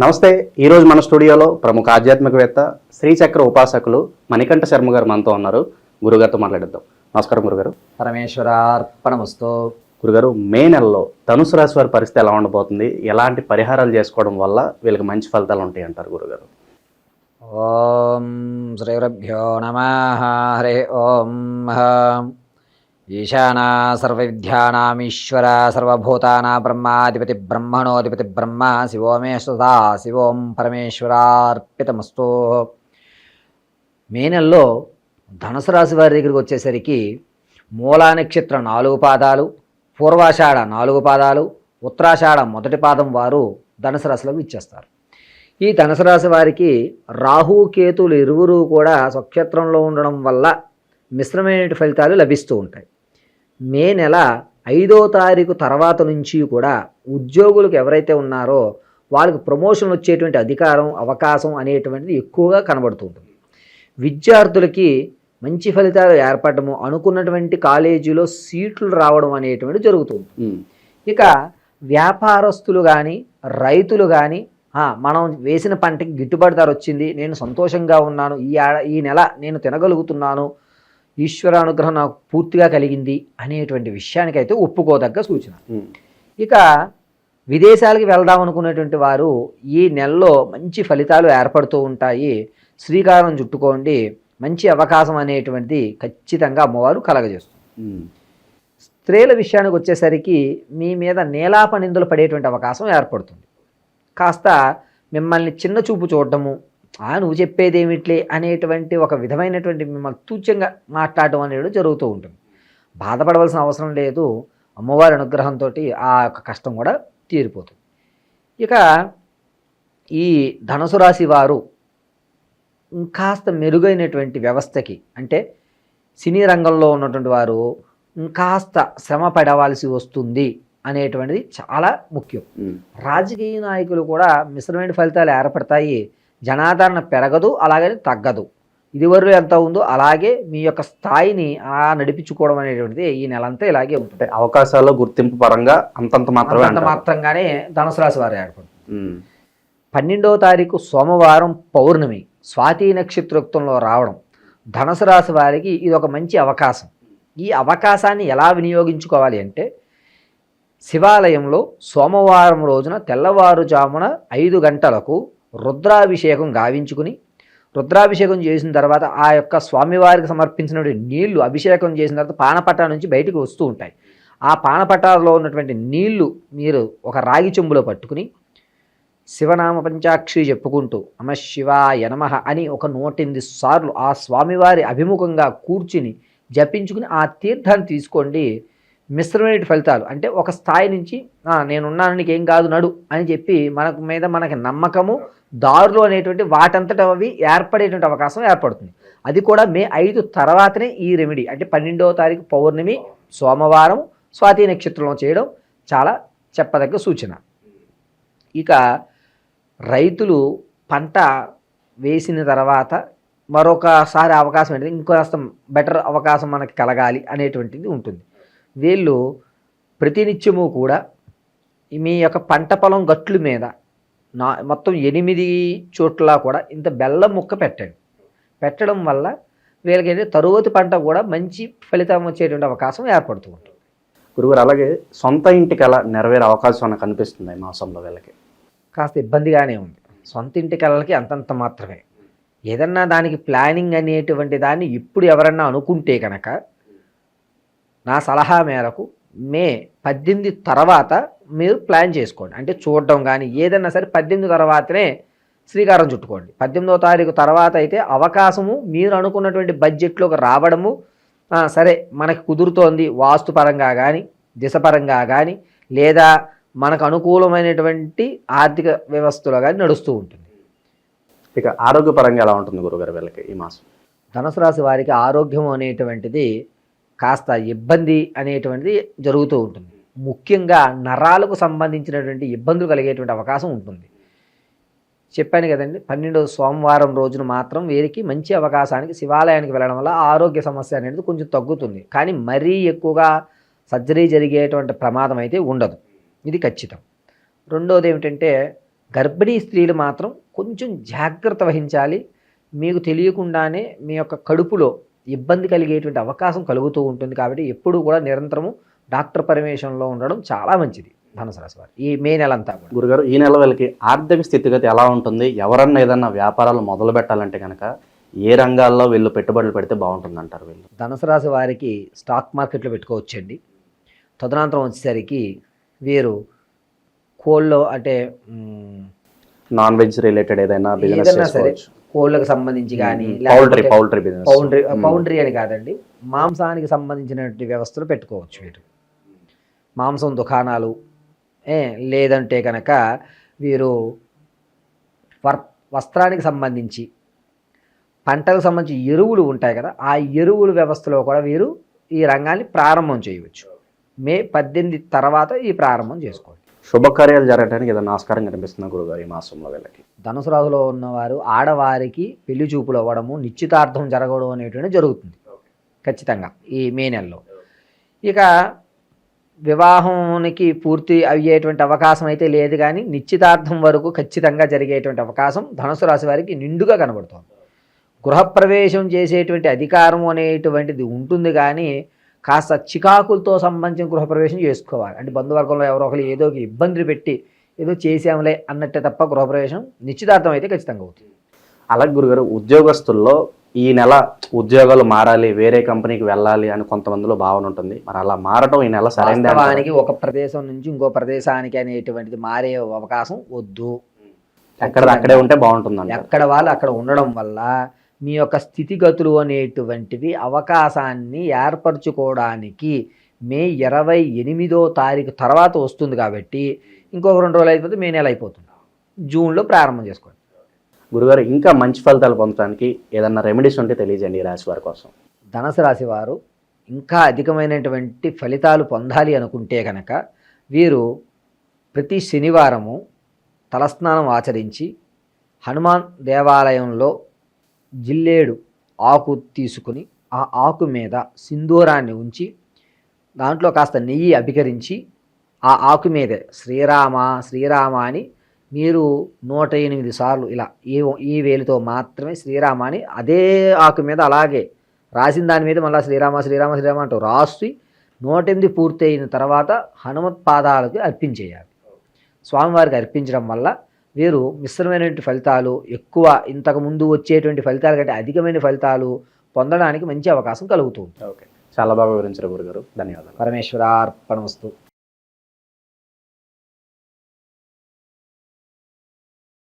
నమస్తే. ఈరోజు మన స్టూడియోలో ప్రముఖ ఆధ్యాత్మికవేత్త శ్రీచక్ర ఉపాసకులు మణికంఠ శర్మ గారు మనతో ఉన్నారు. గురుగారితో మాట్లాడిద్దాం. నమస్కారం గురుగారు. పరమేశ్వరార్పణమస్తు. గురుగారు, మే నెలలో ధనుసు రాశి వారి పరిస్థితి ఎలా ఉండబోతుంది? ఎలాంటి పరిహారాలు చేసుకోవడం వల్ల వీళ్ళకి మంచి ఫలితాలు ఉంటాయి అంటారు గురుగారు? ఓం శ్రీ గురుభ్యో నమః. హరి ఓం. ఈశానా సర్వవిద్యానామీశ్వర సర్వభూతానా బ్రహ్మాధిపతి బ్రహ్మణోధిపతి బ్రహ్మ శివో మే సదా శివోం పరమేశ్వరార్పితమస్తు. మే నెలలో ధనుసు రాశి వారి దగ్గరికి వచ్చేసరికి మూలా నక్షత్రం 4 పాదాలు, పూర్వాషాఢ 4 పాదాలు, ఉత్తరాషాఢ మొదటి పాదం వారు ధనుసు రాశిలోకి ఇచ్చేస్తారు. ఈ ధనుసు రాశి వారికి రాహు కేతులు ఇరువురు కూడా స్వక్షేత్రంలో ఉండడం వల్ల మిశ్రమైన ఫలితాలు లభిస్తూ ఉంటాయి. మే నెల 5వ తారీఖు తర్వాత నుంచి కూడా ఉద్యోగులకు ఎవరైతే ఉన్నారో వాళ్ళకి ప్రమోషన్ వచ్చేటువంటి అధికారం, అవకాశం అనేటువంటిది ఎక్కువగా కనబడుతూ ఉంటుంది. విద్యార్థులకి మంచి ఫలితాలు ఏర్పడము, అనుకున్నటువంటి కాలేజీలో సీట్లు రావడం అనేటువంటిది జరుగుతుంది. ఇక వ్యాపారస్తులు కానీ రైతులు కానీ మనం వేసిన పంటకి గిట్టుబాటు ధర వచ్చింది, నేను సంతోషంగా ఉన్నాను, ఈ నెల నేను తినగలుగుతున్నాను, ఈశ్వరానుగ్రహం నాకు పూర్తిగా కలిగింది అనేటువంటి విషయానికైతే ఒప్పుకోదగ్గ సూచన. ఇక విదేశాలకి వెళ్దాం అనుకునేటువంటి వారు ఈ నెలలో మంచి ఫలితాలు ఏర్పడుతూ ఉంటాయి. శ్రీకారం చుట్టుకోండి, మంచి అవకాశం అనేటువంటిది ఖచ్చితంగా అమ్మవారు కలగజేస్తుంది. స్త్రీల విషయానికి వచ్చేసరికి మీ మీద నీలాప నిందలు పడేటువంటి అవకాశం ఏర్పడుతుంది. కాస్త మిమ్మల్ని చిన్న చూపు చూడటము, నువ్వు చెప్పేదేమిట్లే అనేటువంటి ఒక విధమైనటువంటి మిమ్మల్ని తూచ్యంగా మాట్లాడటం అనేది జరుగుతూ ఉంటుంది. బాధపడవలసిన అవసరం లేదు, అమ్మవారి అనుగ్రహంతో ఆ యొక్క కష్టం కూడా తీరిపోతుంది. ఇక ఈ ధనుసు రాశి వారు ఇంకాస్త మెరుగైనటువంటి వ్యవస్థకి, అంటే సినీ రంగంలో ఉన్నటువంటి వారు ఇంకాస్త శ్రమ పడవలసి వస్తుంది అనేటువంటిది చాలా ముఖ్యం. రాజకీయ నాయకులు కూడా మిశ్రమైన ఫలితాలు ఏర్పడతాయి. జనాదరణ పెరగదు, అలాగని తగ్గదు. ఇదివరకు ఎంత ఉందో అలాగే మీ యొక్క స్థాయిని నడిపించుకోవడం అనేటువంటిది ఈ నెలంతా ఇలాగే ఉంటుంది. అవకాశాలు గుర్తింపు పరంగా అంతంత మాత్రంగానే ధనుసు రాశి వారు ఏర్పడుతుంది. 12వ తారీఖు సోమవారం పౌర్ణమి స్వాతి నక్షత్రోక్తంలో రావడం ధనుసు రాశి వారికి ఇది ఒక మంచి అవకాశం. ఈ అవకాశాన్ని ఎలా వినియోగించుకోవాలి అంటే, శివాలయంలో సోమవారం రోజున తెల్లవారుజామున 5 గంటలకు రుద్రాభిషేకం గావించుకుని, రుద్రాభిషేకం చేసిన తర్వాత ఆ యొక్క స్వామివారికి సమర్పించినటువంటి నీళ్లు అభిషేకం చేసిన తర్వాత పానపట్ట నుంచి బయటికి వస్తూ ఉంటాయి. ఆ పానపట్టాలో ఉన్నటువంటి నీళ్లు మీరు ఒక రాగి చెంబులో పట్టుకుని శివనామ పంచాక్షరి చెప్పుకుంటూ నమ శివాయ నమః అని ఒక 108 సార్లు ఆ స్వామివారి అభిముఖంగా కూర్చుని జపించుకుని ఆ తీర్థాన్ని తీసుకోండి. మిశ్రమైన ఫలితాలు, అంటే ఒక స్థాయి నుంచి నేనున్నాను, నీకు ఏం కాదు నడు అని చెప్పి మనకి నమ్మకము, దారులు అనేటువంటి వాటంతట అవి ఏర్పడేటువంటి అవకాశం ఏర్పడుతుంది. అది కూడా మే 5 తర్వాతనే ఈ రెమెడీ, అంటే 12వ తారీఖు పౌర్ణమి సోమవారం స్వాతి నక్షత్రంలో చేయడం చాలా చెప్పదగ్గ సూచన. ఇక రైతులు పంట వేసిన తర్వాత మరొకసారి అవకాశం ఏంటంటే ఇంకొక బెటర్ అవకాశం మనకి కలగాలి అనేటువంటిది ఉంటుంది. వీళ్ళు ప్రతినిత్యము కూడా మీ యొక్క పంట పొలం గట్లు మీద మొత్తం 8 చోట్ల కూడా ఇంత బెల్లం ముక్క పెట్టడం వల్ల వీళ్ళకి తరువాతి పంట కూడా మంచి ఫలితం వచ్చేటువంటి అవకాశం ఏర్పడుతూ ఉంటుంది. గురుగారు, అలాగే సొంత ఇంటికి అలా నెరవేరే అవకాశం నాకు కనిపిస్తుంది ఈ మాసంలో. వీళ్ళకి కాస్త ఇబ్బందిగానే ఉంది. సొంత ఇంటి కళలకి అంతంత మాత్రమే. ఏదన్నా దానికి ప్లానింగ్ అనేటువంటి దాన్ని ఇప్పుడు ఎవరన్నా అనుకుంటే కనుక నా సలహా మేరకు మే 18 తర్వాత మీరు ప్లాన్ చేసుకోండి. అంటే చూడడం కానీ ఏదన్నా సరే 18 తర్వాతనే శ్రీకారం చుట్టుకోండి. 18వ తారీఖు తర్వాత అయితే అవకాశము మీరు అనుకున్నటువంటి బడ్జెట్లోకి రావడము సరే మనకి కుదురుతోంది, వాస్తుపరంగా కానీ దిశపరంగా కానీ లేదా మనకు అనుకూలమైనటువంటి ఆర్థిక వ్యవస్థలో కానీ నడుస్తూ ఉంటుంది. ఇక ఆరోగ్యపరంగా ఎలా ఉంటుంది గురుగారు వీళ్ళకి ఈ మాసం? ధనుసు రాశి వారికి ఆరోగ్యం అనేటువంటిది కాస్త ఇబ్బంది అనేటువంటిది జరుగుతూ ఉంటుంది. ముఖ్యంగా నరాలకు సంబంధించినటువంటి ఇబ్బందులు కలిగేటువంటి అవకాశం ఉంటుంది. చెప్పాను కదండి, 12వ సోమవారం రోజున మాత్రం వీరికి మంచి అవకాశానికి శివాలయానికి వెళ్ళడం వల్ల ఆరోగ్య సమస్య అనేది కొంచెం తగ్గుతుంది. కానీ మరీ ఎక్కువగా సర్జరీ జరిగేటువంటి ప్రమాదం అయితే ఉండదు, ఇది ఖచ్చితం. రెండోది ఏమిటంటే గర్భిణీ స్త్రీలు మాత్రం కొంచెం జాగ్రత్త వహించాలి. మీకు తెలియకుండానే మీ యొక్క కడుపులో ఇబ్బంది కలిగేటువంటి అవకాశం కలుగుతూ ఉంటుంది. కాబట్టి ఎప్పుడూ కూడా నిరంతరము డాక్టర్ పర్యవేక్షణలో ఉండడం చాలా మంచిది ధనుసు రాశి వారు ఈ మే నెల అంతా కూడా. గురుగారు, ఈ నెల వీళ్ళకి ఆర్థిక స్థితిగతి ఎలా ఉంటుంది? ఎవరన్నా ఏదన్నా వ్యాపారాలు మొదలు పెట్టాలంటే కనుక ఏ రంగాల్లో వీళ్ళు పెట్టుబడులు పెడితే బాగుంటుంది అంటారు? వీళ్ళు ధనుసు రాశి వారికి స్టాక్ మార్కెట్లో పెట్టుకోవచ్చండి. తదనంతరం వచ్చేసరికి వీరు కోళ్ళలో అంటే నాన్ వెజ్ రిలేటెడ్ ఏదైనా బిజినెస్ ఏదైనా సరే చేసుకోవచ్చు. కోళ్ళకు సంబంధించి కానీ పౌల్ట్రీ బిజినెస్, పౌండ్రీ అని కాదండి, మాంసానికి సంబంధించినటువంటి వ్యవస్థలు పెట్టుకోవచ్చు వీరు. మాంసం దుకాణాలు లేదంటే కనుక వీరు వస్త్రానికి సంబంధించి పంటలకు సంబంధించి ఎరువులు ఉంటాయి కదా, ఆ ఎరువుల వ్యవస్థలో కూడా వీరు ఈ రంగాన్ని ప్రారంభం చేయవచ్చు. మే 18 తర్వాత ఈ ప్రారంభం చేసుకోవచ్చు. శుభకార్యాలు జరగడానికి ఏదైనా ఆస్కారం కనిపిస్తుంది గురుగారు ఈ మాసంలో వీళ్ళకి? ధనుసు రాశిలో ఉన్నవారు ఆడవారికి పెళ్లి చూపులు అవ్వడము, నిశ్చితార్థం జరగడం అనేటువంటి జరుగుతుంది ఖచ్చితంగా ఈ మే నెలలో. ఇక వివాహానికి పూర్తి అయ్యేటువంటి అవకాశం అయితే లేదు, కానీ నిశ్చితార్థం వరకు ఖచ్చితంగా జరిగేటువంటి అవకాశం ధనుసు రాశి వారికి నిండుగా కనబడుతోంది. గృహప్రవేశం చేసేటువంటి అధికారం అనేటువంటిది ఉంటుంది, కానీ కాస్త చికాకులతో సంబంధించిన గృహప్రవేశం చేసుకోవాలి. అంటే బంధువర్గంలో ఎవరో ఒకరు ఏదో ఒక ఇబ్బందులు పెట్టి ఏదో చేసాంలే అన్నట్టే తప్ప గృహప్రవేశం నిశ్చితార్థం అయితే ఖచ్చితంగా అవుతుంది. అలాగే గురుగారు, ఉద్యోగస్తుల్లో ఈ నెల ఉద్యోగాలు మారాలి, వేరే కంపెనీకి వెళ్ళాలి అని కొంతమందిలో భావన ఉంటుంది. మరి అలా మారటం ఈ నెల సరైనది? వాస్తవానికి ఒక ప్రదేశం నుంచి ఇంకో ప్రదేశానికి అనేటువంటిది మారే అవకాశం వద్దు. అక్కడే ఉంటే బాగుంటుంది. ఎక్కడ వాళ్ళు అక్కడ ఉండడం వల్ల మీ యొక్క స్థితిగతులు అనేటువంటివి అవకాశాన్ని ఏర్పరచుకోవడానికి మే 28వ తారీఖు తర్వాత వస్తుంది. కాబట్టి ఇంకొక 2 రోజులు అయిపోతే మే నెల అయిపోతుంది. జూన్లో ప్రారంభం చేసుకోండి. గురుగారు, ఇంకా మంచి ఫలితాలు పొందడానికి ఏదన్నా రెమెడీస్ ఉంటే తెలియజేయండి ఈ రాశి వారి కోసం. ధనుసు రాశి వారు ఇంకా అధికమైనటువంటి ఫలితాలు పొందాలి అనుకుంటే కనుక వీరు ప్రతి శనివారము తలస్నానం ఆచరించి హనుమాన్ దేవాలయంలో జిల్లేడు ఆకు తీసుకుని ఆ ఆకు మీద సింధూరాన్ని ఉంచి దాంట్లో కాస్త నెయ్యి అభికరించి ఆ ఆకు మీదే శ్రీరామ శ్రీరామ అని మీరు 108 సార్లు ఇలా ఈ వేలుతో మాత్రమే శ్రీరామ అని అదే ఆకు మీద అలాగే రాసిన దాని మీద మళ్ళీ శ్రీరామ శ్రీరామ శ్రీరామ అంటూ రాసి 108 పూర్తి అయిన తర్వాత హనుమత్ పాదాలకు అర్పించేయాలి. స్వామివారికి అర్పించడం వల్ల వీరు మిశ్రమైనటువంటి ఫలితాలు, ఎక్కువ ఇంతకు ముందు వచ్చేటువంటి ఫలితాల కంటే అధికమైన ఫలితాలు పొందడానికి మంచి అవకాశం కలుగుతుంది. ఓకే, చాలా బాగా వివరించారు గురుగారు, ధన్యవాదాలు. పరమేశ్వరార్పణమస్తు.